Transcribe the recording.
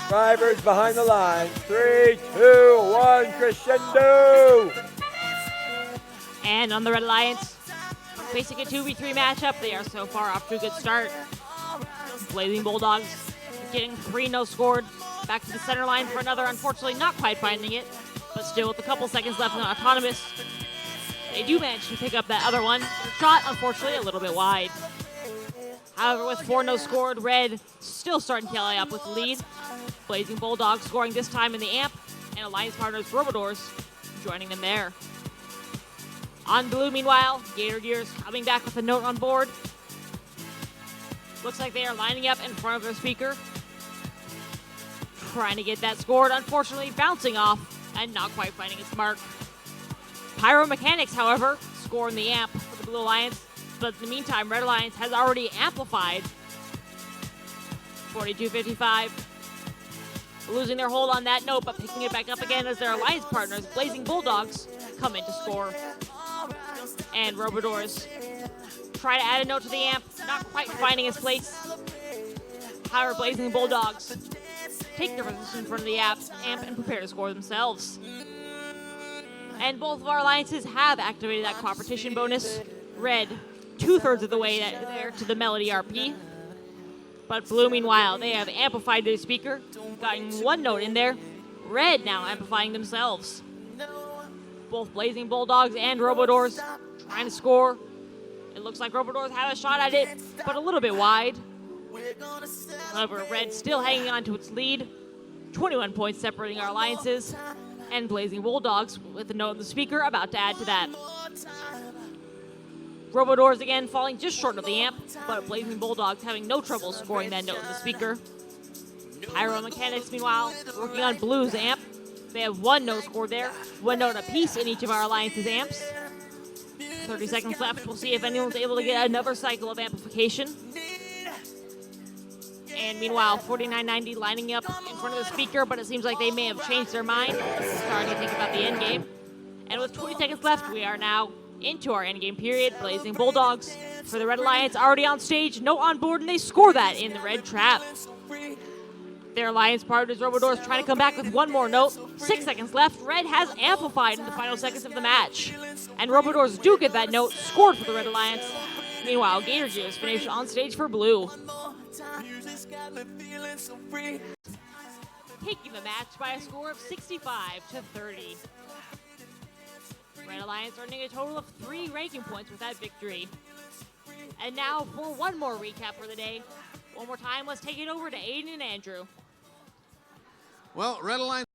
Drivers behind the line. 3, 2, 1, crescendo! And on the Red Alliance, facing a 2v3 matchup, they are so far off to a good start. Blazing Bulldogs getting 3 no scored. Back to the center line for another, unfortunately not quite finding it, but still with a couple seconds left in autonomous. They do manage to pick up that other one. Shot, unfortunately, a little bit wide. However, with 4 no scored, Red still starting to ally up with the lead. Blazing Bulldogs scoring this time in the amp, and Alliance partners Robodoors joining them there. On blue, meanwhile, Gator Gears coming back with a note on board. Looks like they are lining up in front of their speaker, trying to get that scored, unfortunately bouncing off and not quite finding its mark. Pyro Mechanics, however, score in the amp for the Blue Alliance, but in the meantime, Red Alliance has already amplified. 42-55. Losing their hold on that note, but picking it back up again as their alliance partners, Blazing Bulldogs, come in to score. And Robodoors try to add a note to the amp, not quite finding its place. However, Blazing Bulldogs take their position in front of the amp and prepare to score themselves. And both of our alliances have activated that competition bonus. Red, 2/3 of the way there to the Melody RP. But Blue, meanwhile, they have amplified their speaker, gotten 1 note in there. Red now amplifying themselves. Both Blazing Bulldogs and Robodoors trying to score. It looks like Robodoors have a shot at it, but a little bit wide. However, Red still hanging on to its lead. 21 points separating our alliances. And Blazing Bulldogs with a note in the speaker about to add to that. Robodoors again falling just short of the amp, but Blazing Bulldogs having no trouble scoring that note in the speaker. Pyro Mechanics, meanwhile, working on Blue's amp. They have 1 note scored there, 1 note apiece in each of our alliance's amps. 30 seconds left. We'll see if anyone's able to get another cycle of amplification. And meanwhile, 4990 lining up in front of the speaker, but it seems like they may have changed their mind, starting to think about the end game. And with 20 seconds left, we are now into our end game period. Blazing Bulldogs for the Red Alliance already on stage, note on board, and they score that in the red trap. Their alliance partners, Robodoors, trying to come back with 1 more note. 6 seconds left. Red has amplified in the final seconds of the match. And Robodoors do get that note, scored for the Red Alliance. Meanwhile, Gator Gears finish on stage for Blue. Taking the match by a score of 65-30. Red Alliance earning a total of 3 ranking points with that victory. And now for one more recap for the day. One more time, let's take it over to Aiden and Andrew. Well, Red Alliance